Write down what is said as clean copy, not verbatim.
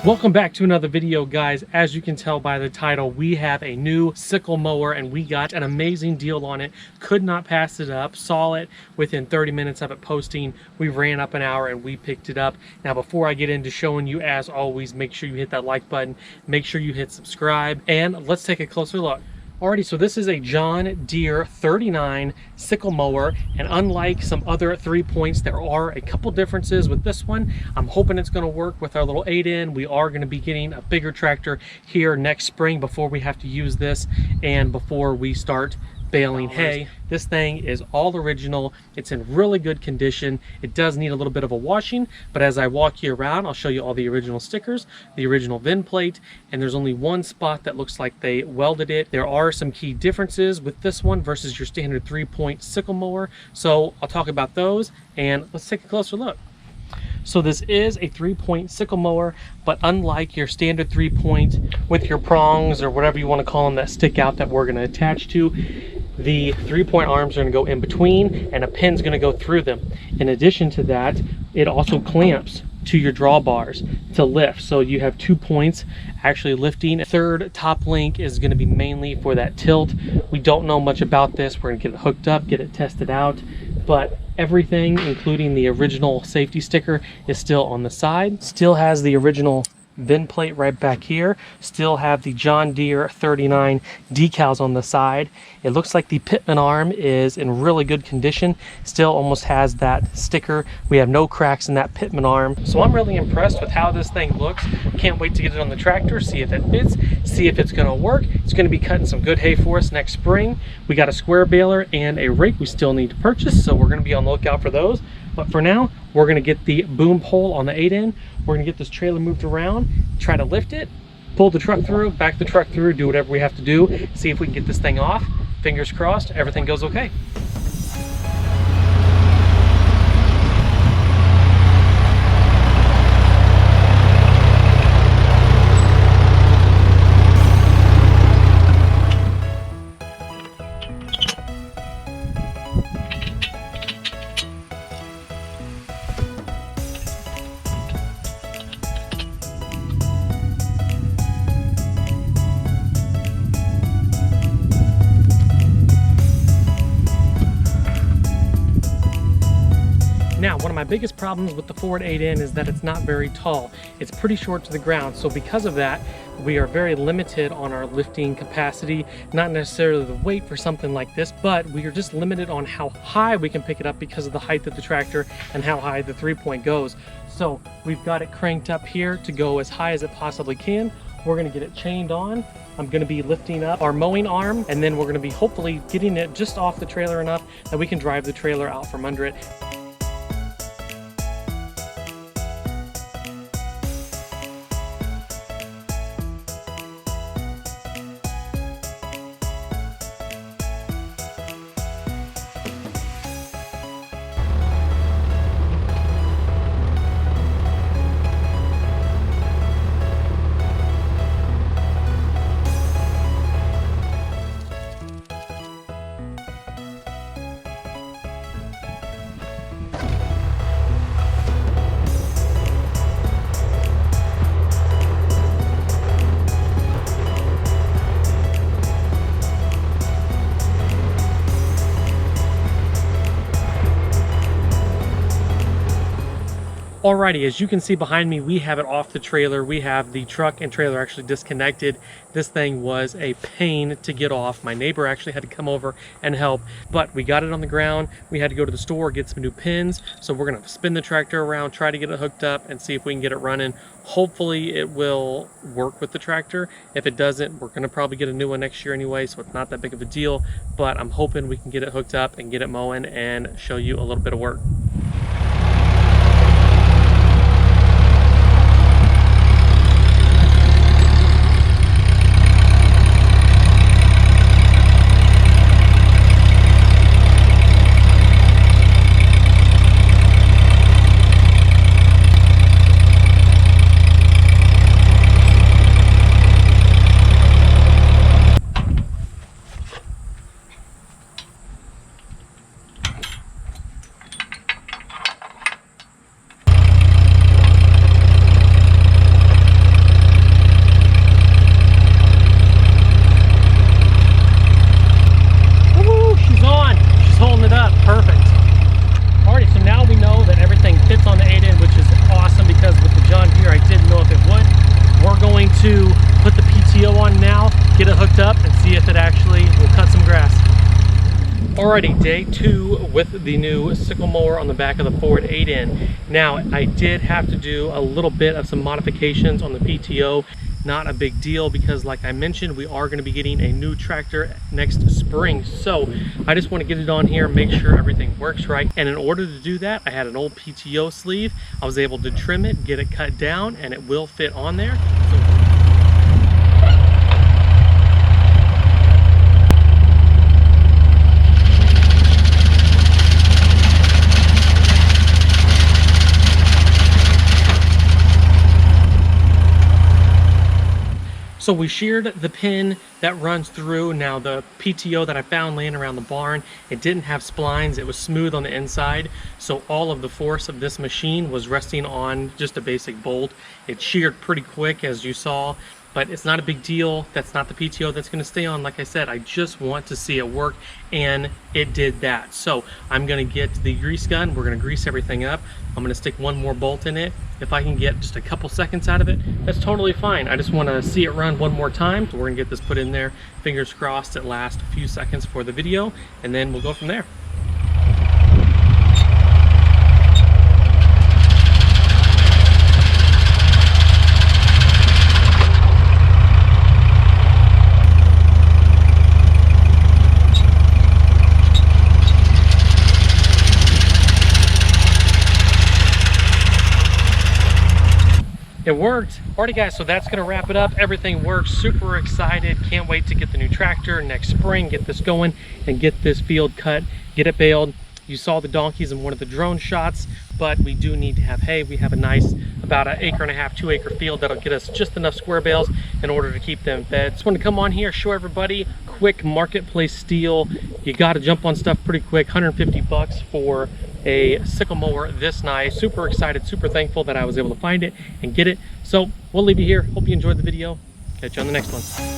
Welcome back to another video, guys. As you can tell by the title, we have a new sickle mower and we got an amazing deal on it. Could not pass it up. Saw it within 30 minutes of it posting. We ran up an hour and we picked it up. Now, before I get into showing you, as always, make sure you hit that like button, make sure you hit subscribe, and let's take a closer look. Alrighty, so this is a John Deere 39 sickle mower, and unlike some other 3-points, there are a couple differences with this one. I'm hoping it's going to work with our little 8N. We are going to be getting a bigger tractor here next spring before we have to use this and before we start baling hay. This thing is all original. It's in really good condition. It does need a little bit of a washing, but as I walk you around, I'll show you all the original stickers, the original VIN plate, and there's only one spot that looks like they welded it. There are some key differences with this one versus your standard 3-point sickle mower, so I'll talk about those and let's take a closer look. So this is a 3-point sickle mower, but unlike your standard 3-point with your prongs or whatever you want to call them that stick out that we're going to attach to, the 3-point arms are going to go in between and a pin's going to go through them. In addition to that, it also clamps to your drawbars to lift, so you have 2 points actually lifting. Third top link is going to be mainly for that tilt. We don't know much about this. We're going to get it hooked up, get it tested out, but everything including the original safety sticker is still on the side. Still has the original VIN plate right back here. Still have the John Deere 39 decals on the side. It looks like the pitman arm is in really good condition. Still almost has that sticker. We have no cracks in that pitman arm. So I'm really impressed with how this thing looks. Can't wait to get it on the tractor, see if it fits, see if it's going to work. It's going to be cutting some good hay for us next spring. We got a square baler and a rake we still need to purchase, so we're going to be on the lookout for those. But for now, we're going to get the boom pole on the 8N. We're going to get this trailer moved around, try to lift it, pull the truck through, back the truck through, do whatever we have to do, see if we can get this thing off. Fingers crossed, everything goes okay. Now, one of my biggest problems with the Ford 8N is that it's not very tall. It's pretty short to the ground, so because of that, we are very limited on our lifting capacity. Not necessarily the weight for something like this, but we are just limited on how high we can pick it up because of the height of the tractor and how high the 3-point goes. So we've got it cranked up here to go as high as it possibly can. We're going to get it chained on. I'm going to be lifting up our mowing arm, and then we're going to be hopefully getting it just off the trailer enough that we can drive the trailer out from under it. Alrighty, as you can see behind me, we have it off the trailer. We have the truck and trailer actually disconnected. This thing was a pain to get off. My neighbor actually had to come over and help, but we got it on the ground. We had to go to the store, get some new pins. So we're gonna spin the tractor around, try to get it hooked up and see if we can get it running. Hopefully it will work with the tractor. If it doesn't, we're gonna probably get a new one next year anyway, so it's not that big of a deal, but I'm hoping we can get it hooked up and get it mowing and show you a little bit of work. Alrighty, day 2 with the new sickle mower on the back of the Ford 8N. Now, I did have to do a little bit of some modifications on the PTO. Not a big deal because, like I mentioned, we are going to be getting a new tractor next spring. So I just want to get it on here, make sure everything works right. And in order to do that, I had an old PTO sleeve. I was able to trim it, get it cut down, and it will fit on there. So we sheared the pin that runs through. Now the PTO that I found laying around the barn, it didn't have splines, it was smooth on the inside. So all of the force of this machine was resting on just a basic bolt. It sheared pretty quick, as you saw, but it's not a big deal. That's not the PTO that's gonna stay on. Like I said, I just want to see it work, and it did that. So I'm gonna get the grease gun, we're gonna grease everything up. I'm gonna stick one more bolt in it. If I can get just a couple seconds out of it, that's totally fine. I just wanna see it run one more time. So we're gonna get this put in there. Fingers crossed it lasts a few seconds for the video, and then we'll go from there. It worked. Alrighty guys, so that's gonna wrap it up. Everything works, super excited. Can't wait to get the new tractor next spring, get this going and get this field cut, get it baled. You saw the donkeys in one of the drone shots, but we do need to have hay. We have a nice, about an 1.5 to 2 acre field that'll get us just enough square bales in order to keep them fed. Just want to come on here, show everybody quick marketplace steal. You got to jump on stuff pretty quick. 150 bucks for a sickle mower this nice. Super excited, super thankful that I was able to find it and get it. So we'll leave you here. Hope you enjoyed the video. Catch you on the next one.